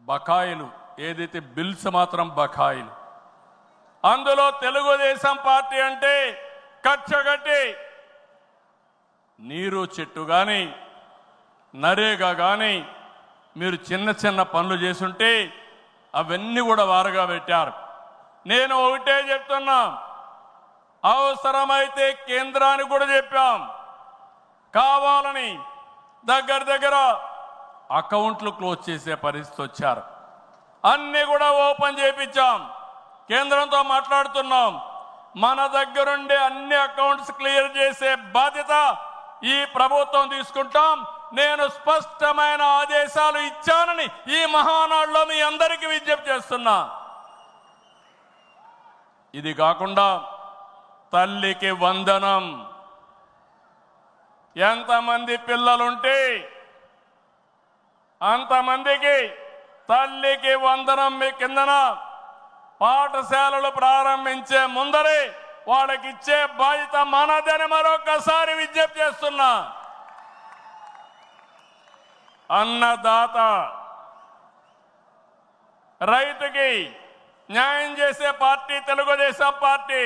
బకాయిలు, ఏదైతే బిల్స్ మాత్రం బకాయిలు. అందులో తెలుగుదేశం పార్టీ అంటే కచ్చగట్టి నీరు చెట్టు కానీ, నరేగా కానీ మీరు చిన్న చిన్న పనులు చేసుంటే అవన్నీ కూడా వారగా పెట్టారు. నేను ఒకటే చెప్తున్నా, అవసరమైతే కేంద్రానికి కూడా చెప్పాం. కావాలని దగ్గర అకౌంట్లు క్లోజ్ చేసే పరిస్థితి వచ్చారు. అన్నీ కూడా ఓపెన్ చేయించాం. కేంద్రంతో మాట్లాడుతున్నాం. మన దగ్గరుండే అన్ని అకౌంట్స్ క్లియర్ చేసే బాధ్యత ఈ ప్రభుత్వం తీసుకుంటాం. నేను స్పష్టమైన ఆదేశాలు ఇచ్చానని ఈ మహానాడులో మీ అందరికీ విజ్ఞప్తి చేస్తున్నా. ఇది కాకుండా తల్లికి వందనం, ఎంతమంది పిల్లలుంటే అంతమందికి తల్లికి వందనం మీ కిందన పాఠశాలలు ప్రారంభించే ముందరే వాళ్ళకి ఇచ్చే బాధ్యత మనదని మరొకసారి విజ్ఞప్తి చేస్తున్నా. అన్నదాత, రైతుకి న్యాయం చేసే పార్టీ తెలుగుదేశం పార్టీ.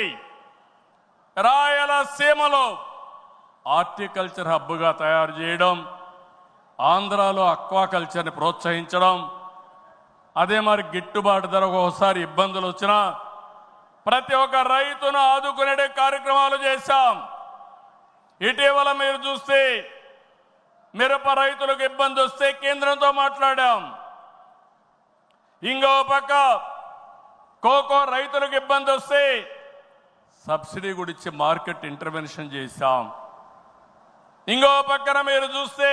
రాయలసీమలో హార్టికల్చర్ హబ్గా తయారు చేయడం, ఆంధ్రాలో అక్వాకల్చర్ని ప్రోత్సహించడం, అదే మరి గిట్టుబాటు ధర ఒకసారి ఇబ్బందులు వచ్చినా ప్రతి ఒక్క రైతును ఆదుకునే కార్యక్రమాలు చేశాం. ఇటీవల మీరు చూస్తే మిరప రైతులకు ఇబ్బంది వస్తే కేంద్రంతో మాట్లాడాం. ఇంకో పక్క కోకో రైతులకు ఇబ్బంది వస్తే సబ్సిడీ కూడా ఇచ్చి మార్కెట్ ఇంటర్వెన్షన్ చేశాం. ఇంకో పక్కన మీరు చూస్తే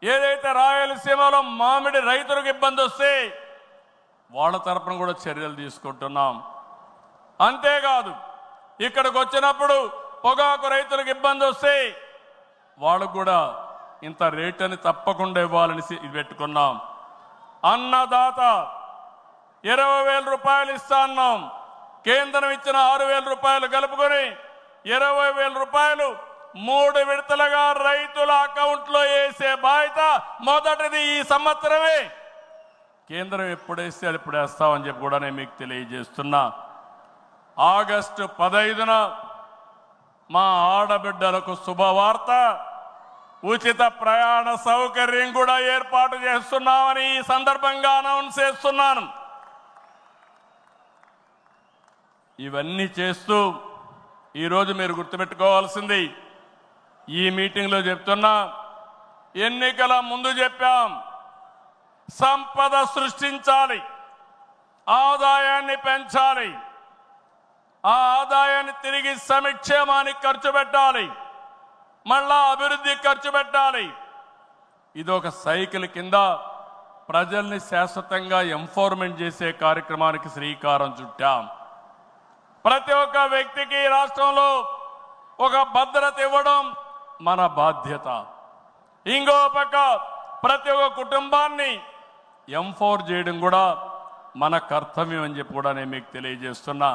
ఏదైతే రాయలసీమలో మామిడి రైతులకు ఇబ్బంది వస్తే వాళ్ళ తరపున కూడా చర్యలు తీసుకుంటున్నాం. అంతేకాదు, ఇక్కడికి వచ్చినప్పుడు పొగాకు రైతులకు ఇబ్బంది వస్తే వాళ్ళకు కూడా ఇంత రేట్ అని తప్పకుండా ఇవ్వాలని పెట్టుకున్నాం. అన్నదాత 20,000 రూపాయలు ఇస్తా అన్నాం. కేంద్రం ఇచ్చిన 6,000 రూపాయలు కలుపుకొని 20,000 రూపాయలు 3 విడతలుగా రైతుల అకౌంట్లో వేసే బాధ్యత మొదటిది ఈ సంవత్సరమే. కేంద్రం ఎప్పుడేస్తే అది ఇప్పుడు వేస్తామని చెప్పి కూడా నేను మీకు తెలియజేస్తున్నా. ఆగస్టు 15న మా ఆడబిడ్డలకు శుభవార్త, ఉచిత ప్రయాణ సౌకర్యం కూడా ఏర్పాటు చేస్తున్నామని ఈ సందర్భంగా అనౌన్స్ చేస్తున్నాను. ఇవన్నీ చేస్తూ ఈరోజు మీరు గుర్తుపెట్టుకోవాల్సింది, ఈ మీటింగ్లో చెప్తున్నా, ఎన్నికల ముందు చెప్పాం, సంపద సృష్టించాలి, ఆదాయాన్ని పెంచాలి, ఆ ఆదాయాన్ని తిరిగి సంక్షేమానికి ఖర్చు పెట్టాలి, మళ్ళా అభివృద్ధి ఖర్చు పెట్టాలి. ఇది ఒక సైకిల్ కింద ప్రజల్ని శాశ్వతంగా ఎంపవర్మెంట్ చేసే కార్యక్రమానికి శ్రీకారం చుట్టాం. ప్రతి ఒక్క వ్యక్తికి రాష్ట్రంలో ఒక భద్రత ఇవ్వడం మన బాధ్యత. ఇంకో పక్క ప్రతి ఒక్క కుటుంబాన్ని ఎంపవర్ చేయడం కూడా మన కర్తవ్యం అని చెప్పి కూడా నేను మీకు తెలియజేస్తున్నా.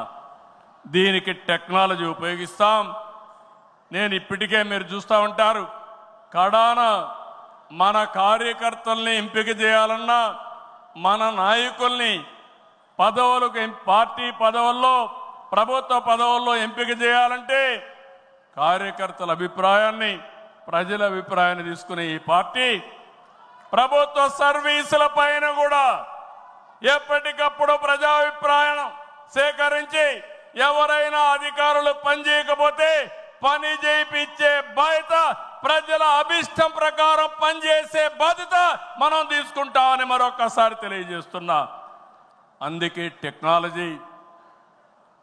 దీనికి టెక్నాలజీ ఉపయోగిస్తాం. నేను ఇప్పటికే మీరు చూస్తూ ఉంటారు, కడాన మన కార్యకర్తల్ని ఎంపిక చేయాలన్నా, మన నాయకుల్ని పదవులకు పార్టీ పదవుల్లో ప్రభుత్వ పదవుల్లో ఎంపిక చేయాలంటే కార్యకర్తల అభిప్రాయాన్ని, ప్రజల అభిప్రాయాన్ని తీసుకునే ఈ పార్టీ ప్రభుత్వ సర్వీసుల పైన కూడా ఎప్పటికప్పుడు ప్రజాభిప్రాయం సేకరించి ఎవరైనా అధికారులు పనిచేయకపోతే పని చేయించే బాధ్యత, ప్రజల అభిష్టం ప్రకారం పనిచేసే బాధ్యత మనం తీసుకుంటామని మరొకసారి తెలియజేస్తున్నా. అందుకే టెక్నాలజీ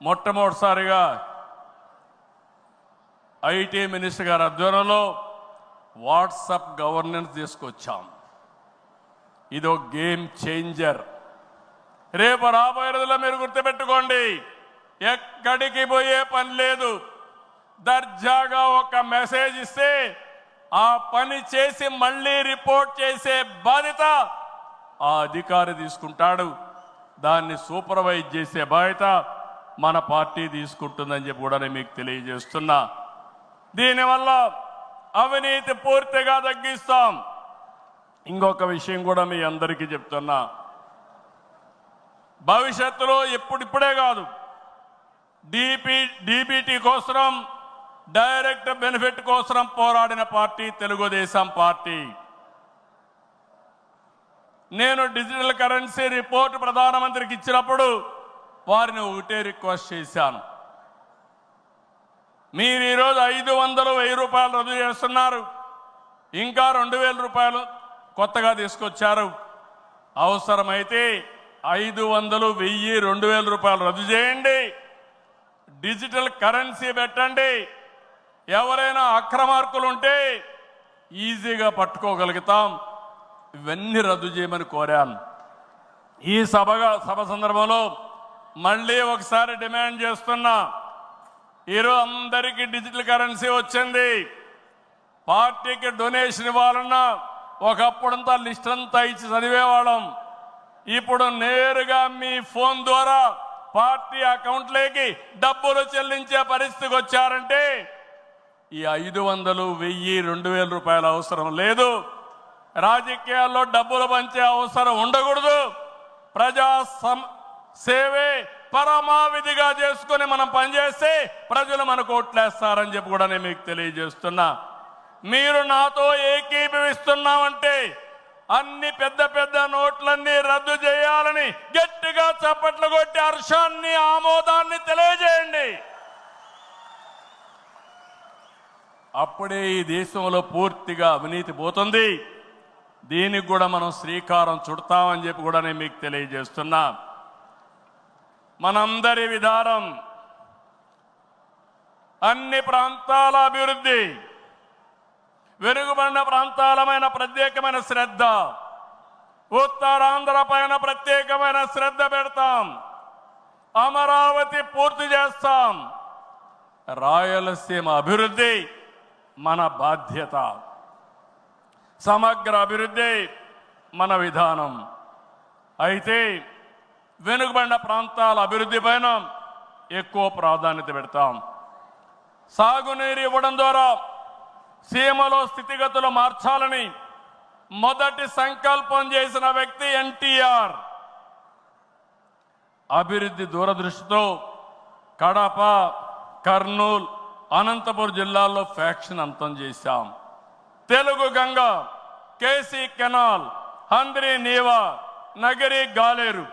మొట్టమొదటిసారిగా ఐటీ మినిస్టర్ గారి ఆధ్వర్యంలో వాట్సాప్ గవర్నెన్స్ తీసుకొచ్చాం. ఇదో గేమ్ చేంజర్. రేపు రాబోయే రోజుల్లో మీరు గుర్తుపెట్టుకోండి, ఎక్కడికి పోయే పని లేదు. దర్జాగా ఒక మెసేజ్ ఇస్తే ఆ పని చేసి మళ్ళీ రిపోర్ట్ చేసే బాధ్యత ఆ అధికారి తీసుకుంటాడు. దాన్ని సూపర్వైజ్ చేసే బాధ్యత మన పార్టీ తీసుకుంటుందని చెప్పి కూడా నేను మీకు తెలియజేస్తున్నా. దీనివల్ల అవినీతి పూర్తిగా తగ్గిస్తాం. ఇంకొక విషయం కూడా మీ అందరికీ చెప్తున్నా, భవిష్యత్తులో ఇప్పుడిప్పుడే కాదు, డీబీటీ కోసం, డైరెక్ట్ బెనిఫిట్ కోసం పోరాడిన పార్టీ తెలుగుదేశం పార్టీ. నేను డిజిటల్ కరెన్సీ రిపోర్ట్ ప్రధానమంత్రికి ఇచ్చినప్పుడు వారిని ఒకటే రిక్వెస్ట్ చేశాను, మీరు ఈరోజు 500, 1000 రూపాయలు రద్దు చేస్తున్నారు, ఇంకా 2000 రూపాయలు కొత్తగా తీసుకొచ్చారు. అవసరమైతే 500, 1000, 2000 రూపాయలు రద్దు చేయండి, డిజిటల్ కరెన్సీ పెట్టండి. ఎవరైనా అక్రమార్కులు ఉంటే ఈజీగా పట్టుకోగలుగుతాం. ఇవన్నీ రద్దు చేయమని కోరాను. ఈ సభ సందర్భంలో మళ్ళీ ఒకసారి డిమాండ్ చేస్తున్నా, ఈరోజు అందరికీ డిజిటల్ కరెన్సీ వచ్చింది. పార్టీకి డొనేషన్ ఇవ్వాలన్నా ఒకప్పుడంతా లిస్ట్ అంతా ఇచ్చి చదివేవాళ్ళం. ఇప్పుడు నేరుగా మీ ఫోన్ ద్వారా పార్టీ అకౌంట్లోకి డబ్బులు చెల్లించే పరిస్థితికి వచ్చారంటే ఈ 500, 1000, 2000 రూపాయల అవసరం లేదు. రాజకీయాల్లో డబ్బులు పంచే అవసరం ఉండకూడదు. ప్రజా సేవే పరమావిధిగా చేసుకుని మనం పనిచేస్తే ప్రజలు మనకు ఓట్లేస్తారని చెప్పి కూడా నేను మీకు తెలియజేస్తున్నా. మీరు నాతో ఏకీభవిస్తున్నామంటే అన్ని పెద్ద పెద్ద నోట్లన్నీ రద్దు చేయాలని గట్టిగా చప్పట్లు కొట్టి హర్షాన్ని, ఆమోదాన్ని తెలియజేయండి. అప్పుడే ఈ దేశంలో పూర్తిగా అవినీతి పోతుంది. దీనికి కూడా మనం శ్రీకారం చుడతామని చెప్పి కూడా నేను మీకు తెలియజేస్తున్నా. మనందరి విధానం అన్ని ప్రాంతాల అభివృద్ధి, వెనుకబడిన ప్రాంతాలమైన ప్రత్యేకమైన శ్రద్ధ, ఉత్తరాంధ్ర పైన ప్రత్యేకమైన శ్రద్ధ పెడతాం. అమరావతి పూర్తి చేస్తాం. రాయలసీమ అభివృద్ధి మన బాధ్యత. సమగ్ర అభివృద్ధి మన విధానం. అయితే వెనుకబడిన ప్రాంతాల అభివృద్ధి పైన ఎక్కువ ప్రాధాన్యత పెడతాం. సాగునీరు ఇవ్వడం ద్వారా సీమలో స్థితిగతులు మార్చాలని మొదటి సంకల్పం చేసిన వ్యక్తి ఎన్టీఆర్. అభివృద్ధి దూరదృష్టితో కడప, కర్నూలు, అనంతపురం జిల్లాల్లో ఫ్యాక్షన్ అంతం చేశాం. తెలుగు గంగ, కేసీ కెనాల్, హంద్రి నీవా, నగరి గాలేరు,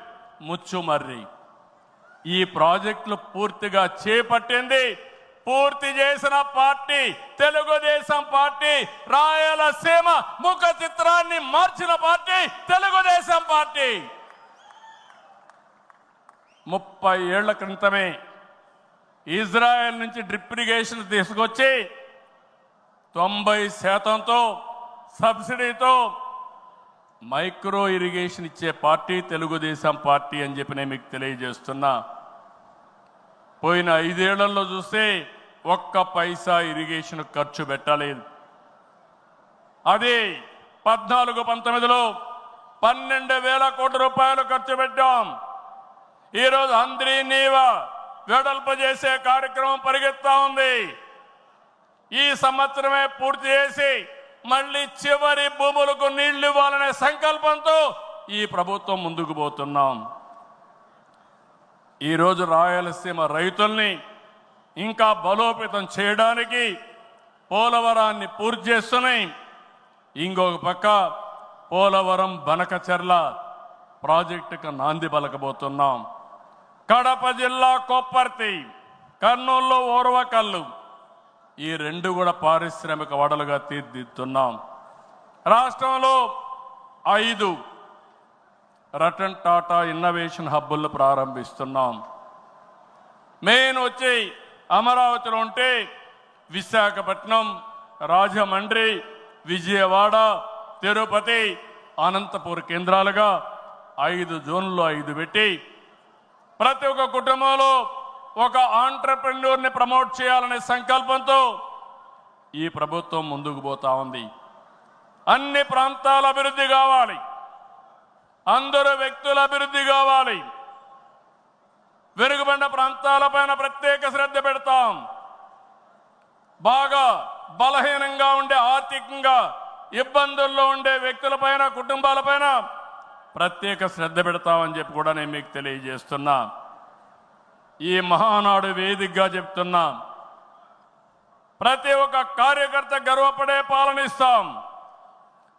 ముచ్చుమర్రి ఈ ప్రాజెక్టులు పూర్తిగా చేపట్టింది, పూర్తి చేసిన పార్టీ తెలుగుదేశం పార్టీ. రాయలసీమ ముఖ చిత్రాన్ని మార్చిన పార్టీ తెలుగుదేశం పార్టీ. 30 ఏళ్ల క్రితమే ఇజ్రాయెల్ నుంచి డ్రిప్ ఇరిగేషన్ తీసుకొచ్చి 90% సబ్సిడీతో మైక్రో ఇరిగేషన్ ఇచ్చే పార్టీ తెలుగుదేశం పార్టీ అని చెప్పి నేను మీకు తెలియజేస్తున్నా. పోయిన 5 ఏళ్లలో చూస్తే ఒక్క పైసా ఇరిగేషన్ ఖర్చు పెట్టలేదు. అది 14-19లో 12,000 కోట్ల రూపాయలు ఖర్చు పెట్టాం. ఈరోజు హంద్రీ నీవా వెడల్పు చేసే కార్యక్రమం పరిగెత్తా ఉంది. ఈ సంవత్సరమే పూర్తి చేసి మళ్ళీ చివరి భూములకు నీళ్లు ఇవ్వాలనే సంకల్పంతో ఈ ప్రభుత్వం ముందుకు పోతున్నాం. ఈరోజు రాయలసీమ రైతుల్ని ఇంకా బలోపేతం చేయడానికి పోలవరాన్ని పూర్తి చేస్తున్నాయి. ఇంకొక పక్క పోలవరం బనకచెర్ల ప్రాజెక్టుకు నాంది పలకబోతున్నాం. కడప జిల్లా కొప్పర్తి, కర్నూలులో ఓర్వకల్లు, ఈ 2 కూడా పారిశ్రామిక వడలుగా తీర్చిదిద్దుతున్నాం. రాష్ట్రంలో 5 రతన్ టాటా ఇన్నోవేషన్ హబ్బులను ప్రారంభిస్తున్నాం. మెయిన్ వచ్చి అమరావతిలో ఉంటే విశాఖపట్నం, రాజమండ్రి, విజయవాడ, తిరుపతి, అనంతపూర్ కేంద్రాలుగా 5 జోన్లు 5 పెట్టి ప్రతి ఒక్క కుటుంబంలో ఒక ఆంట్రప్రెన్యూర్ని ప్రమోట్ చేయాలనే సంకల్పంతో ఈ ప్రభుత్వం ముందుకు పోతా ఉంది. అన్ని ప్రాంతాల అభివృద్ధి కావాలి, అందరూ వ్యక్తుల అభివృద్ధి కావాలి. వెనుకబడిన ప్రాంతాలపైన ప్రత్యేక శ్రద్ధ పెడతాం. బాగా బలహీనంగా ఉండే, ఆర్థికంగా ఇబ్బందుల్లో ఉండే వ్యక్తులపైన, కుటుంబాలపైన ప్రత్యేక శ్రద్ధ పెడతామని చెప్పి కూడా నేను మీకు తెలియజేస్తున్నా. ఈ మహానాడు వేదికగా చెప్తున్నా, ప్రతి ఒక్క కార్యకర్త గర్వపడే పాలనిస్తాం.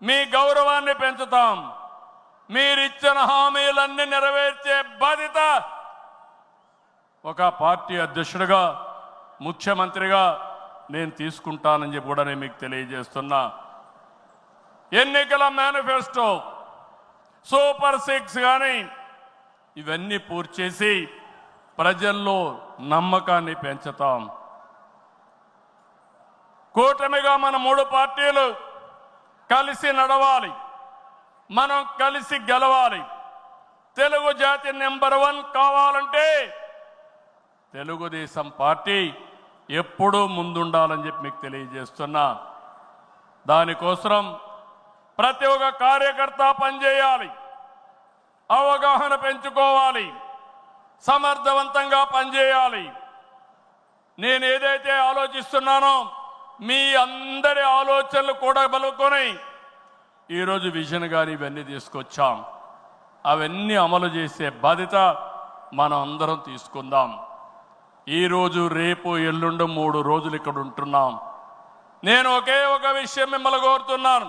మీ గౌరవాన్ని పెంచుతాం. మీరిచ్చిన హామీలన్నీ నెరవేర్చే బాధ్యత ఒక పార్టీ అధ్యక్షుడిగా, ముఖ్యమంత్రిగా నేను తీసుకుంటానని చెప్పి కూడా నేను మీకు తెలియజేస్తున్నా. ఎన్నికల మేనిఫెస్టో, సూపర్ 6 కానీ ఇవన్నీ పూర్తి చేసి ప్రజల్లో నమ్మకాన్ని పెంచుతాం. కూటమిగా మన 3 పార్టీలు కలిసి నడవాలి, మనం కలిసి గెలవాలి. తెలుగు జాతి నెంబర్ 1 కావాలంటే తెలుగుదేశం పార్టీ ఎప్పుడూ ముందుండాలని చెప్పి మీకు తెలియజేస్తున్నా. దానికోసం ప్రతి ఒక్క కార్యకర్త పనిచేయాలి, అవగాహన పెంచుకోవాలి, సమర్థవంతంగా పనిచేయాలి. నేను ఏదైతే ఆలోచిస్తున్నానో మీ అందరి ఆలోచనలు కూడా బలుకొని ఈరోజు విజన్ గాని ఇవన్నీ తీసుకొచ్చాం. అవన్నీ అమలు చేసే బాధ్యత మనం అందరం తీసుకుందాం. ఈరోజు, రేపు, ఎల్లుండి 3 రోజులు ఇక్కడ ఉంటున్నాం. నేను ఒకే ఒక విషయం మిమ్మల్ని కోరుతున్నాను.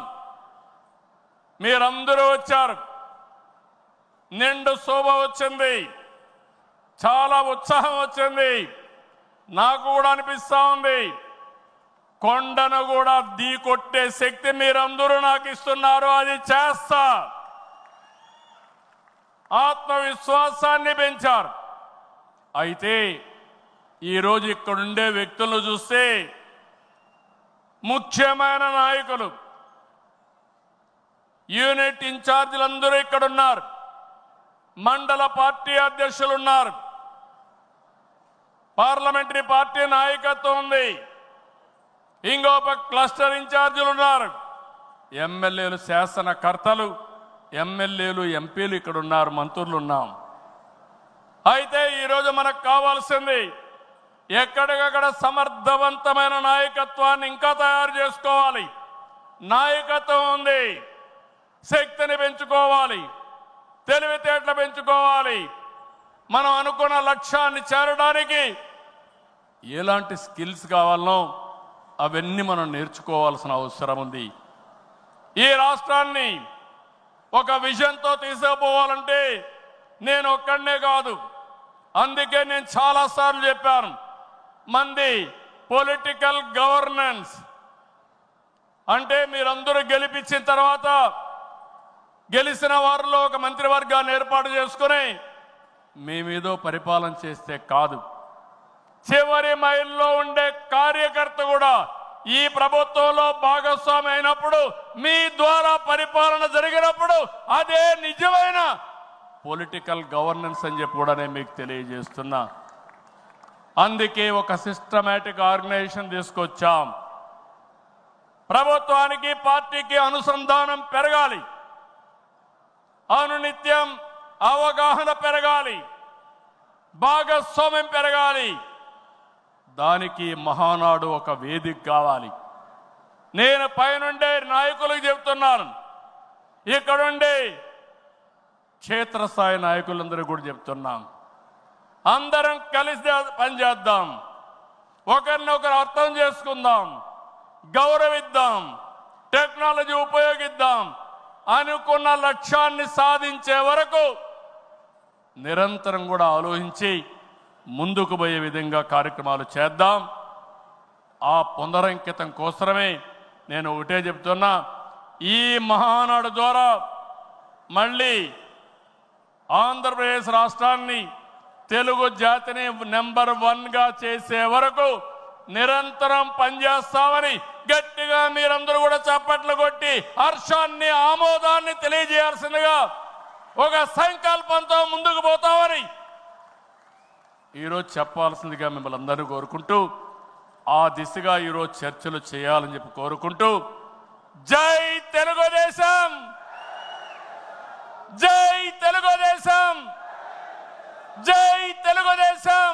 మీరందరూ వచ్చారు, నిండు శోభ వచ్చింది, చాలా ఉత్సాహం వచ్చింది. నాకు కూడా అనిపిస్తా ఉంది, కొండను కూడా ఢీకొట్టే శక్తి మీరందరూ నాకు ఇస్తున్నారు. అది చేస్తా. ఆత్మవిశ్వాసాన్ని పెంచారు. అయితే ఈరోజు ఇక్కడుండే వ్యక్తులను చూస్తే ముఖ్యమైన నాయకులు, యూనిట్ ఇన్ఛార్జీలందరూ ఇక్కడున్నారు, మండల పార్టీ అధ్యక్షులు ఉన్నారు, పార్లమెంటరీ పార్టీ నాయకత్వం ఉంది, ఇంకొక క్లస్టర్ ఇన్ఛార్జీలు ఉన్నారు, ఎమ్మెల్యేలు, శాసనకర్తలు, ఎమ్మెల్యేలు, ఎంపీలు ఇక్కడ ఉన్నారు, మంత్రులు ఉన్నాం. అయితే ఈరోజు మనకు కావాల్సింది ఎక్కడికక్కడ సమర్థవంతమైన నాయకత్వాన్ని ఇంకా తయారు చేసుకోవాలి. నాయకత్వం ఉంది, శక్తిని పెంచుకోవాలి, తెలివితేటలు పెంచుకోవాలి. మనం అనుకున్న లక్ష్యాన్ని చేరడానికి ఎలాంటి స్కిల్స్ కావాలనో అవన్నీ మనం నేర్చుకోవాల్సిన అవసరం ఉంది. ఈ రాష్ట్రాన్ని ఒక విజన్తో తీసుకుపోవాలంటే నేను ఒక్కడనే కాదు. అందుకే నేను చాలాసార్లు చెప్పాను, మంది పొలిటికల్ గవర్నెన్స్ అంటే మీరందరూ గెలిపించిన తర్వాత గెలిచిన వారిలో ఒక మంత్రివర్గాన్ని ఏర్పాటు చేసుకుని మేమేదో పరిపాలన చేస్తే కాదు, చివరి మైల్లో ఉండే కార్యకర్త కూడా ఈ ప్రభుత్వంలో భాగస్వామి అయినప్పుడు, మీ ద్వారా పరిపాలన జరిగినప్పుడు అదే నిజమైన పొలిటికల్ గవర్నెన్స్ అని చెప్పి కూడా నేను మీకు తెలియజేస్తున్నా. అందుకే ఒక సిస్టమేటిక్ ఆర్గనైజేషన్ తీసుకొచ్చాం. ప్రభుత్వానికి పార్టీకి అనుసంధానం పెరగాలి, అనునిత్యం అవగాహన పెరగాలి, భాగస్వామ్యం పెరగాలి. దానికి మహానాడు ఒక వేదిక కావాలి. నేను పైనుండే నాయకులకు చెప్తున్నాను, ఇక్కడుండే క్షేత్రస్థాయి నాయకులందరూ కూడా చెప్తున్నాం, అందరం కలిసి పనిచేద్దాం, ఒకరినొకరు అర్థం చేసుకుందాం, గౌరవిద్దాం, టెక్నాలజీ ఉపయోగిద్దాం. అనుకున్న లక్ష్యాన్ని సాధించే వరకు నిరంతరం కూడా ఆలోచించి ముందుకు పోయే విధంగా కార్యక్రమాలు చేద్దాం. ఆ పునరంకితం కోసమే నేను ఒకటే చెప్తున్నా, ఈ మహానాడు ద్వారా మళ్ళీ ఆంధ్రప్రదేశ్ రాష్ట్రాన్ని, తెలుగు జాతిని నెంబర్ 1గా చేసే వరకు నిరంతరం పనిచేస్తామని గట్టిగా మీరందరూ కూడా చప్పట్లు కొట్టి హర్షాన్ని, ఆమోదాన్ని తెలియజేయాల్సిందిగా ఒక సంకల్పంతో ముందుకు పోతామని ఈరోజు చెప్పాల్సిందిగా మిమ్మల్ని అందరూ కోరుకుంటూ, ఆ దిశగా ఈరోజు చర్చలు చేయాలని చెప్పి కోరుకుంటూ, జై తెలుగుదేశం, జై తెలుగుదేశం, జై తెలుగుదేశం,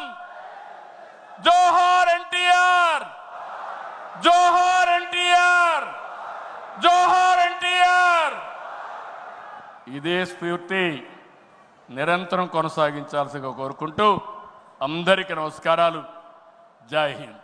జోహార్ ఎన్టీఆర్, జోహార్ ఎన్టీఆర్, జోహార్ ఎన్టీఆర్. ఇదే స్ఫూర్తి నిరంతరం కొనసాగించాల్సిగా కోరుకుంటూ అందరికీ నమస్కారాలు. జై హింద్.